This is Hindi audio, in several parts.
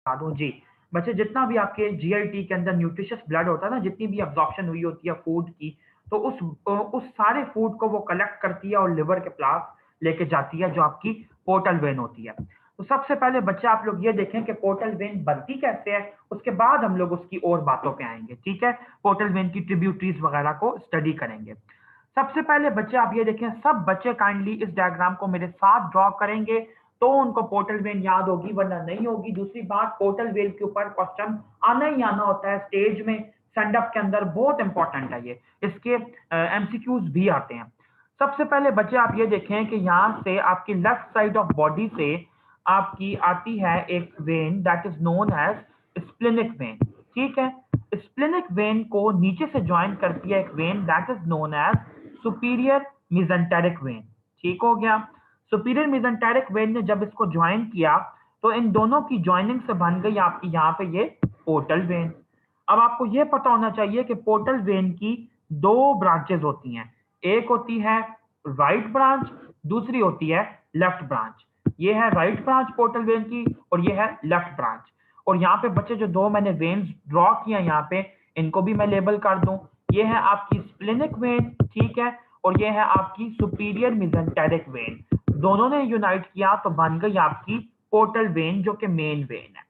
बता दूं जी। बच्चे जितना भी आपके जीआईटी के अंदर न्यूट्रिशियस ब्लड होता है ना, जितनी भी अब्जॉर्प्शन हुई होती है फूड की, तो उस सारे फूड को वो कलेक्ट करती है और लिवर के पास लेके जाती है, जो आपकी पोर्टल वेन होती है। तो सबसे पहले बच्चे आप लोग ये देखें कि पोर्टल वेन बनती कैसे है, उसके बाद हम लोग उसकी और बातों पे आएंगे, ठीक है। पोर्टल वेन की ट्रिब्यूटरीज वगैरह को स्टडी करेंगे। सबसे पहले बच्चे आप ये देखें, सब बच्चे काइंडली इस डायग्राम को मेरे साथ ड्रॉ करेंगे तो उनको पोर्टल वेन याद होगी, वरना नहीं होगी। दूसरी बात, पोर्टल वेन के ऊपर क्वेश्चन आना ही आना होता है स्टेज में, स्टैंड अप के अंदर, बहुत इंपॉर्टेंट है ये, इसके एमसीक्यूज भी आते हैं। सबसे पहले बच्चे आप ये देखें कि यहाँ से आपकी लेफ्ट साइड ऑफ बॉडी से आपकी आती है एक vein that is known as splenic vein, ठीक है। स्प्लेनिक वेन को नीचे से ज्वाइन करती है एक vein that is known as superior mesenteric vein, ठीक हो गया। सुपीरियर मिजेंटेरिक वेन ने जब इसको ज्वाइन किया तो इन दोनों की ज्वाइनिंग से बन गई आपकी यहाँ पे ये पोर्टल वेन। अब आपको ये पता होना चाहिए कि पोर्टल वेन की दो ब्रांचेस होती हैं, एक होती है राइट ब्रांच, दूसरी होती है लेफ्ट ब्रांच। ये है राइट ब्रांच पोर्टल वेन की और ये है लेफ्ट ब्रांच। और यहाँ पे बच्चे जो दो मैंने वेन्स ड्रॉ किया यहाँ पे, इनको भी मैं लेबल कर दूं। ये है आपकी स्प्लेनिक वेन, ठीक है, और ये है आपकी सुपीरियर मिजेंटेरिक वेन। दोनों ने यूनाइट किया तो बन गई आपकी पोर्टल वेन, जो कि मेन वेन है।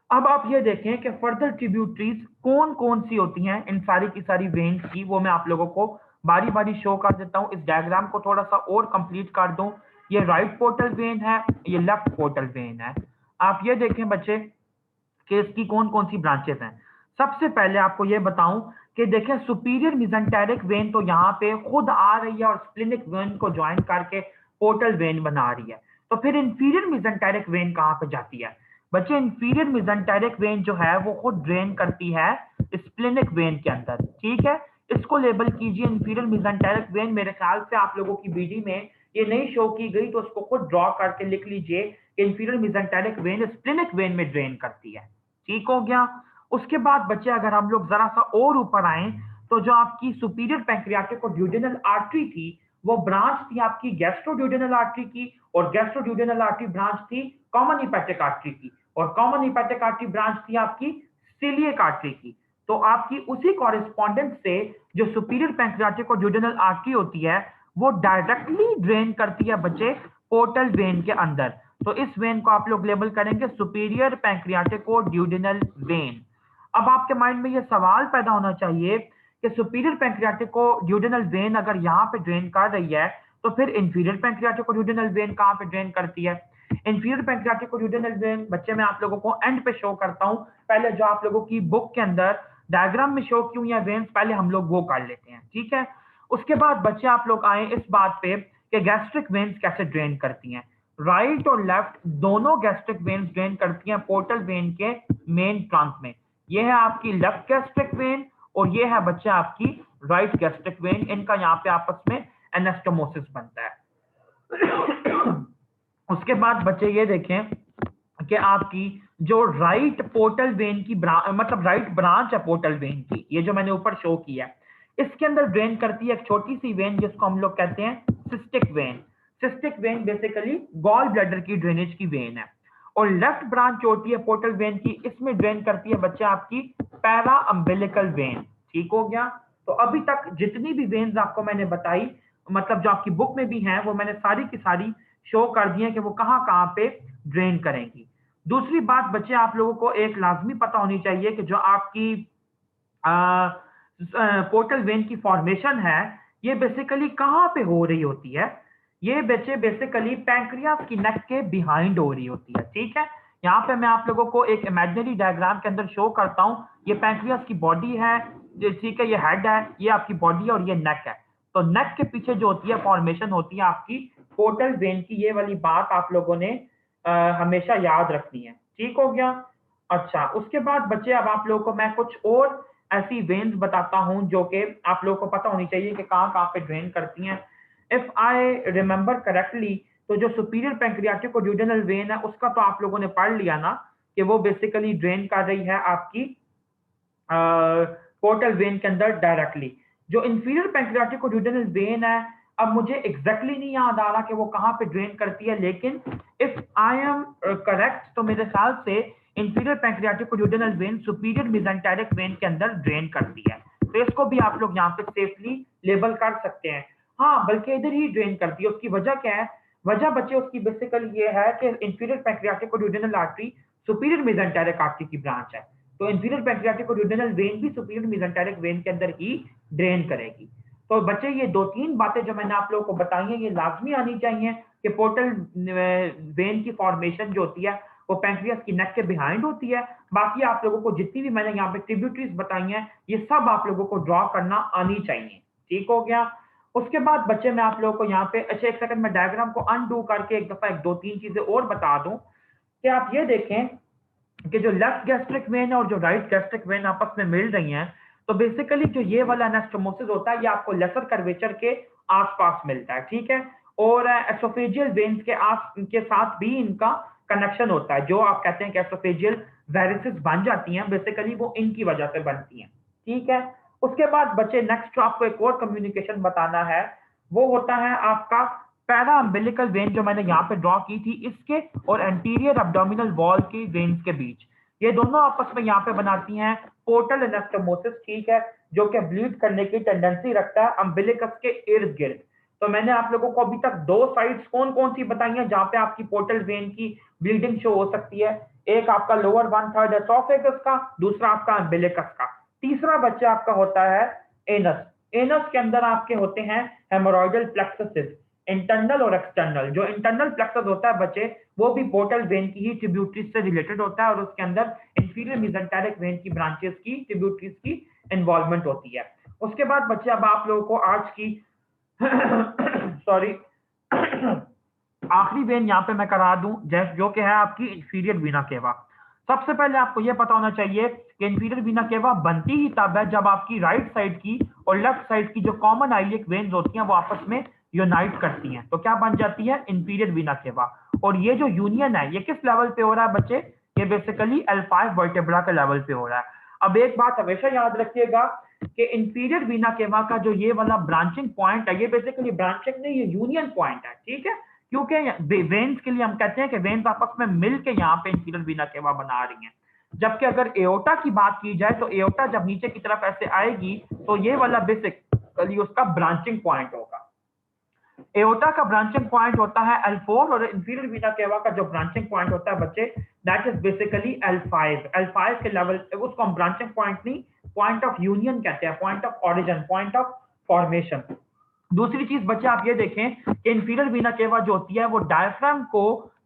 अब आप ये देखें कि फर्दर ट्रिब्यूटरीज कौन कौन सी होती हैं इन सारी की सारी वेन्स की, वो मैं आप लोगों को बारी बारी शो कर देता हूं। इस डायग्राम को थोड़ा सा और कंप्लीट कर दूं। ये राइट पोर्टल वेन है, ये लेफ्ट पोर्टल वेन है। आप ये देखें बच्चे कि इसकी कौन कौन सी ब्रांचेस हैं। सबसे पहले आपको ये बताऊं कि देखें, सुपीरियर मिजेंटेरिक वेन तो यहाँ पे खुद आ रही है और स्प्लेनिक वेन को ज्वाइन करके पोर्टल वेन बना रही है। तो फिर इंफीरियर मिजेंटेरिक वेन कहाँ पे जाती है बच्चे? इंफीरियर मिजेंटेरिक वेन जो है वो खुद ड्रेन करती है स्प्लेनिक वेन के अंदर, ठीक है। इसको लेबल कीजिए इंफीरियर मिजेंटेरिक वेन। मेरे ख्याल से आप लोगों की बीडी में ये नहीं शो की गई, तो उसको खुद ड्रॉ करके लिख लीजिए कि inferior mesenteric when splenic when में ड्रेन करती है, ठीक हो गया। उसके बाद बच्चे अगर हम लोग जरा सा और ऊपर आए, तो जो आपकी सुपीरियर पैंक्रियाटिक और ड्यूडेनल आर्टरी थी, वो ब्रांच थी आपकी गैस्ट्रोड्यूडेनल आर्टरी की, और गैस्ट्रोड्यूडेनल आर्टरी ब्रांच थी कॉमन हिपैटिक आर्टरी की, और कॉमन हिपैटिक आर्टरी ब्रांच थी आपकी सीलियक आर्टरी की। तो आपकी उसी कॉरेस्पॉन्डेंट से जो सुपीरियर पैंक्रियाटिक और ड्यूडेनल आर्टरी होती है, वो डायरेक्टली ड्रेन करती है बच्चे पोर्टल वेन के अंदर। तो इस वेन को आप लोग लेबल करेंगे सुपीरियर पैंक्रियाटिक और ड्यूडेनल वेन। अब आपके माइंड में ये सवाल पैदा होना चाहिए कि सुपीरियर पैंक्रियाटिक को ड्यूडेनल वेन अगर यहाँ पे ड्रेन कर रही है, तो फिर इंफीरियर पैंक्रियाटिक को ड्यूडेनल वेन कहाँ पे ड्रेन करती है? इंफीरियर पैंक्रियाटिक को ड्यूडेनल वेन बच्चे मैं आप लोगों को एंड पे शो करता हूँ। पहले जो आप लोगों की बुक के अंदर डायग्राम में शो की हुई है वेन्स, पहले हम लोग वो कर लेते हैं, ठीक है। उसके बाद बच्चे आप लोग आए इस बात पे कि गैस्ट्रिक वेन्स कैसे ड्रेन करती हैं। राइट और लेफ्ट दोनों गैस्ट्रिक वेन्स ड्रेन करती हैं पोर्टल वेन के मेन ट्रंक में। ये है आपकी लेफ्ट गैस्ट्रिक वेन और ये है बच्चे आपकी राइट गैस्ट्रिक वेन। इनका यहाँ पे आपस में एनास्टोमोसिस बनता है। उसके बाद बच्चे ये देखें कि आपकी जो राइट पोर्टल वेन की मतलब राइट ब्रांच है पोर्टल वेन की, ये जो मैंने ऊपर शो किया है, इसके अंदर ड्रेन करती है एक छोटी सी वेन जिसको हम लोग कहते हैं cystic vein. Cystic vein basically gall bladder की ड्रेनेज की वेन है। और लेफ्ट ब्रांच जो होती है पोर्टल वेन की, इसमें ड्रेन करती है बच्चे आपकी पैरा अम्बिलिकल वेन, ठीक हो गया। तो अभी तक जितनी भी वेन्स आपको मैंने बताई, मतलब जो आपकी बुक में भी हैं, वो मैंने सारी की सारी शो कर दी है कि वो कहाँ कहाँ पे ड्रेन करेंगी। दूसरी बात बच्चे आप लोगों को एक लाजमी पता होनी चाहिए कि जो आपकी पोर्टल वेन की फॉर्मेशन है, ये बेसिकली कहाँ पे हो रही होती है? ये बच्चे बेसिकली पैंक्रियास की नेक के बिहाइंड हो रही होती है, ठीक है। यहाँ पे मैं आप लोगों को एक इमेजिनरी डायग्राम के अंदर शो करता हूँ। ये पैंक्रियास की बॉडी है, ठीक है, ये हेड है, ये आपकी बॉडी है और ये नेक है। तो नेक के पीछे जो होती है फॉर्मेशन होती है आपकी पोर्टल वेन की। ये वाली बात आप लोगों ने हमेशा याद रखनी है, ठीक हो गया। अच्छा, उसके बाद बच्चे अब आप लोगों को मैं कुछ और ऐसी वेन्स बताता हूं जो कि आप लोगों को पता होनी चाहिए कि कहाँ कहाँ पे ड्रेन करती हैं। इफ आई रिमेंबर करेक्टली, तो जो सुपीरियर पैंक्रियाटिक और ड्यूडेनल वेन है उसका तो आप लोगों ने पढ़ लिया ना, कि वो बेसिकली ड्रेन कर रही है आपकी पोर्टल वेन के अंदर डायरेक्टली। जो इंफीरियर पैंक्रियाटिक और ड्यूडेनल वेन है, अब मुझे एग्जैक्टली नहीं याद आ रहा कि वो कहाँ पे ड्रेन करती है, लेकिन इफ आई एम करेक्ट तो मेरे ख्याल से inferior pancreatic duodenal when superior mesenteric when के अंदर ड्रेन करती है। तो इसको भी आप लोग यहाँ पे सेफली लेबल कर सकते हैं। हाँ, बल्कि इधर ही ड्रेन करती है। उसकी वजह क्या है? वजह बच्चे उसकी बेसिकली ये है कि inferior pancreatic duodenal artery superior mesenteric artery की ब्रांच है। तो इंफीरियर पैंक्रियाटिक ड्यूडेनल वेन भी सुपीरियर मेसेंटेरिक वेन के अंदर ही ड्रेन करेगी। तो बच्चे ये 2-3 बातें जो मैंने आप लोगों को बताई हैं, ये लाजमी आनी चाहिए कि पोर्टल वेन की फॉर्मेशन जो होती है वो पैंक्रियास की नेक के बिहाइंड होती है। बाकी आप लोगों को जितनी भी मैंने यहाँ पे ट्रिब्यूटरीज बताई हैं, ये सब आप लोगों को ड्रॉ करना आनी चाहिए। ठीक हो गया? उसके बाद बच्चे मैं आप लोगों को यहाँ पे अच्छा एक सेकंड में डायग्राम को अनडू करके एक दफा 2-3 चीजें और बता दूं कि आप ये देखें कि जो लेफ्ट गैस्ट्रिक वेन और जो राइट गैस्ट्रिक वेन आपस में मिल रही हैं, तो बेसिकली जो ये वाला एनास्टोमोसिस होता है, ये आपको लेसर कर्वेचर के आसपास मिलता है। ठीक है? और एसोफेजियल वेन्स के साथ भी इनका कनेक्शन होता है। जो आप कहते हैं कि एसोफेजियल वेरिसेस बन जाती हैं, बेसिकली वो इनकी वजह से बनती हैं। ठीक है? उसके बाद बच्चे नेक्स्ट जो आपको एक और कम्युनिकेशन बताना है, वो होता है आपका पैरा अम्बिलिकल वेन, जो मैंने यहाँ पे ड्रॉ की थी, इसके और एंटीरियर एब्डोमिनल वॉल की वेन्स के बीच। ये दोनों आपस में यहाँ पे बनाती हैं पोर्टल एनास्टोमोसिस। ठीक है? जो कि ब्लीड करने की टेंडेंसी रखता है अम्बिलिकस के इर्द गिर्द। तो मैंने आप लोगों को अभी तक 2 साइड्स कौन कौन सी बताई हैं जहां पे आपकी पोर्टल वेन की ब्लीडिंग शो हो सकती है। एक आपका लोअर 1/3 एसोफेगस का, दूसरा आपका अम्बिलिकस का, तीसरा बच्चा आपका होता है एनस। एनस के अंदर आपके होते हैं हेमोरॉइडल प्लेक्सस, इंटरनल और एक्सटर्नल। जो इंटरनल प्लेक्सस होता है बच्चे, वो भी पोर्टल वेन की ही ट्रिब्यूटरीज से रिलेटेड होता है और उसके अंदर इंफीरियर मेसेंटेरिक वेन की ब्रांचेस की ट्रिब्यूटरीज की इन्वॉल्वमेंट होती है। उसके बाद बच्चे अब आप लोगों को आज की सॉरी आखिरी वेन यहाँ पे मैं करा दूं, जो कि है आपकी इंफीरियर वीना केवा। सबसे पहले आपको यह पता होना चाहिए कि इंफीरियर वीना केवा बनती ही तब है जब आपकी राइट साइड की और लेफ्ट साइड की जो कॉमन आइलिक वेन्स होती हैं वो आपस में यूनाइट करती हैं। तो क्या बन जाती है? इंफीरियर वीना केवा। और ये जो यूनियन है, ये किस लेवल पे हो रहा है बच्चे? ये बेसिकली L5 वर्टेब्रा के लेवल पे हो रहा है। अब एक बात हमेशा याद रखिएगा कि इंफीरियर वीना केवा का जो ये वाला ब्रांचिंग पॉइंट है, ये बेसिकली ब्रांचिंग नहीं, ये यूनियन पॉइंट है। ठीक है? क्योंकि वेन्स के लिए हम कहते हैं कि वेन्स आपस में मिलके यहाँ पे इंफीरियर वीना केवा बना रही हैं। जबकि अगर एओर्टा की बात की जाए तो एओर्टा जब नीचे की तरफ ऐसे आएगी तो ये वाला बेसिकली उसका ब्रांचिंग पॉइंट होगा। एओर्टा का ब्रांचिंग पॉइंट होता है L4 और इंफीरियर वीना केवा का जो ब्रांचिंग पॉइंट होता है बच्चे, that is basically L5। L5 के लेवल, उसको हम ब्रांचिंग पॉइंट नहीं, पॉइंट ऑफ यूनियन कहते हैं, point of origin, point of formation. दूसरी चीज बच्चे आप ये देखें कि इंफीरियर वीना केवा जो होती है वो डायफ्राम को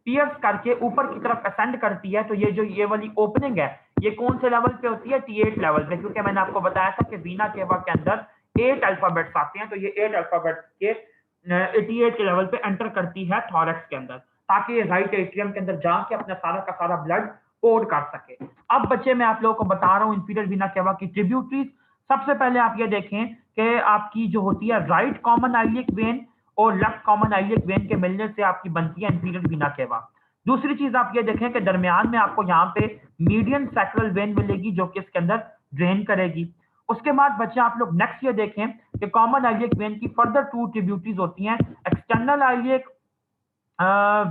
पियर्स करके ऊपर की तरफ असेंड करती है। तो ये वाली ओपनिंग है, ये कौन से लेवल पे होती है? T8 लेवल पे। क्योंकि मैंने आपको बताया था कि वीना केवा के अंदर 8 अल्फाबेट्स आते हैं, तो ये 8 अल्फाबेट्स के T8 के लेवल पे एंटर करती है थॉरैक्स के अंदर, ताकि ये राइट एट्रियम के अंदर जाके अपना सारा का सारा ब्लड पोर कर सके। अब बच्चे मैं आप लोगों को बता रहा हूँ इंफीरियर वीना केवा की ट्रिब्यूटरीज। सबसे पहले आप ये देखें कि आपकी जो होती है राइट कॉमन आइलिक वेन और लेफ्ट कॉमन आइलिक वेन के मिलने से आपकी बनती है इंफीरियर वीना केवा। दूसरी चीज आप ये देखें कि दरमियान में आपको यहाँ पे मीडियन सैक्रल वेन मिलेगी जो कि इसके अंदर ड्रेन करेगी। उसके बाद बच्चे आप लोग नेक्स्ट ये देखें कि कॉमन आइलिक वेन की फर्दर 2 ट्रिब्यूटरीज होती हैं। एक्सटर्नल आइलिक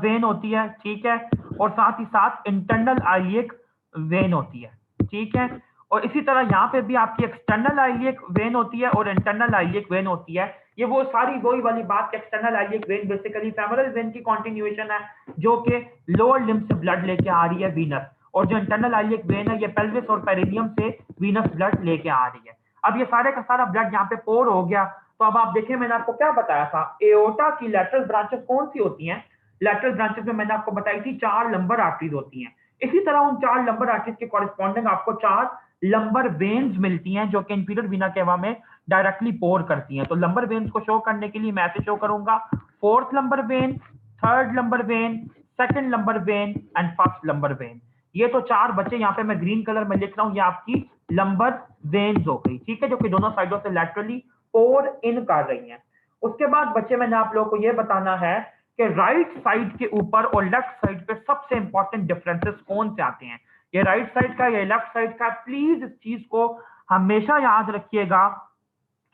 वेन होती है, ठीक है, और साथ ही साथ इंटरनल आइलिक वेन होती है। ठीक है? और इसी तरह यहाँ पे भी आपकी एक्सटर्नल आइलिक वेन होती है और इंटरनल आइलिक वेन होती है। ये वो सारी वही वाली बात, external iliac when basically femoral when की कंटिन्यूएशन है जो कि लोअर लिम्ब से ब्लड लेके आ रही है वीनस, और जो इंटरनल आइलिक वेन है ये पेल्विस और पेरिनियम से वीनस ब्लड लेके आ रही है। अब ये सारे का सारा ब्लड यहाँ पे पोर हो गया। तो अब आप देखिए, मैंने आपको क्या बताया था, एओर्टा की लैटरल ब्रांचेस कौन सी होती हैं? लैटरल ब्रांचेस में मैंने आपको बताई थी 4 लंबर आर्टरीज होती हैं। इसी तरह उन 4 लंबर आर्टरीज के कॉरेस्पॉन्डिंग आपको 4 लंबर वेन्स मिलती हैं जो कि इंफीरियर वीना केवा में डायरेक्टली पोर करती हैं। तो लंबर वेन्स को शो करने के लिए मैं ऐसे शो करूंगा, 4th lumbar when, 3rd lumbar when, 2nd lumbar when and 1st lumbar when. ये तो 4 बच्चे यहाँ पे मैं ग्रीन कलर में लिख रहा हूँ, ये आपकी लंबर वेन्स हो गई। ठीक है? जो कि दोनों साइडों से लैटरली पोर इन कर रही हैं। उसके बाद बच्चे मैंने आप लोगों को यह बताना है कि राइट साइड के ऊपर और लेफ्ट साइड पे सबसे इंपॉर्टेंट डिफरेंसेस कौन से आते हैं। ये राइट साइड का, ये लेफ्ट साइड का, प्लीज इस चीज को हमेशा याद रखिएगा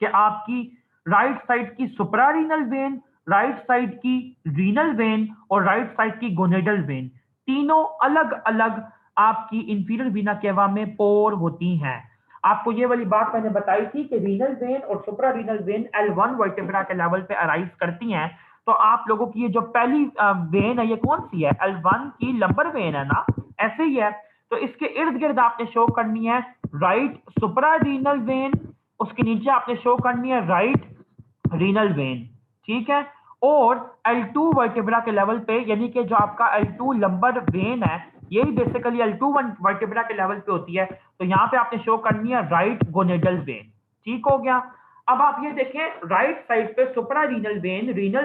कि आपकी राइट साइड की सुप्रारीनल वेन, राइट साइड की रीनल वेन और राइट साइड की गोनेडल वेन, तीनों अलग अलग आपकी इंफीरियर वीना केवा में पोर होती हैं। आपको ये वाली बात मैंने बताई थी कि रीनल वेन और supra renal vein L1 vertebra के लेवल पे अराइज करती हैं। तो आप लोगों की ये जो पहली वेन है ये कौन सी है? L1 की लंबर वेन है ना, ऐसे ही है। तो इसके इर्द गिर्द आपने शो करनी है राइट सुप्रा रीनल वेन, उसके नीचे आपने शो करनी है राइट रीनल वेन, ठीक है। और L2 वर्टेब्रा के लेवल पे, यानी कि जो आपका L2 लंबर वेन है, यही बेसिकली L2 वर्टेब्रा के लेवल पे होती है। तो यहाँ पे आपने शो करनी है राइट गोनेडल वेन, ठीक हो गया। अब आप ये देखें राइट साइड पे सुप्रा रीनल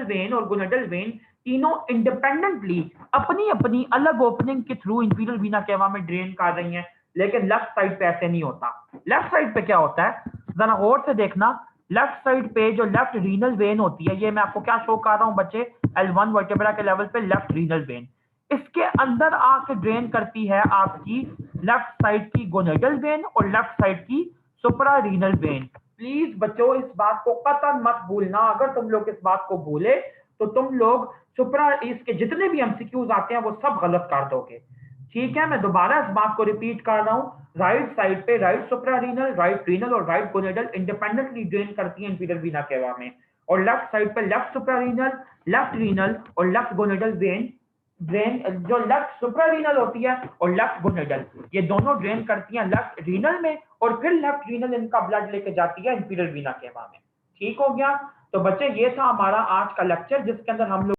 वेन और गोनेडल वेन तीनों इंडिपेंडेंटली अपनी अपनी अलग ओपनिंग के थ्रू इंफीरियर वीना केवा में ड्रेन कर रही हैं। लेकिन लेफ्ट साइड पे ऐसे नहीं होता। लेफ्ट साइड पे क्या होता है, जरा गौर से देखना। लेफ्ट साइड पे जो लेफ्ट रीनल वेन होती है, ये मैं आपको क्या शो कर रहा हूं बच्चे, L1 वर्टेब्रा के लेवल पे लेफ्ट रीनल वेन, इसके अंदर आके ड्रेन करती है आपकी लेफ्ट साइड की गोनेडल वेन और लेफ्ट साइड की सुप्रा रीनल वेन। प्लीज बच्चों इस बात को कतई मत भूलना। अगर तुम लोग इस बात को भूले तो तुम लोग सुप्रा, इसके जितने भी एमसीक्यूज आते हैं वो सब गलत कर दोगे, ठीक है। मैं दोबारा इस बात को रिपीट कर रहा हूं, राइट साइड पे राइट सुप्रारीनल, राइट रीनल और राइट गोनेडल इंडिपेंडेंटली ड्रेन करती है इंफीरियर वीना केवा में। और लेफ्ट साइड पे लेफ्ट सुप्रारीनल, लेफ्ट रीनल और लेफ्ट गोनेडल वेन ड्रेन, जो लेफ्ट सुप्रारीनल होती है और लेफ्ट गोनेडल, ये दोनों ड्रेन करती हैं लेफ्ट रीनल में, और फिर लेफ्ट रीनल इनका ब्लड लेके जाती है इंफीरियर वीना केवा में, ठीक हो गया। तो बच्चे ये था हमारा आज का लेक्चर जिसके अंदर हम लोग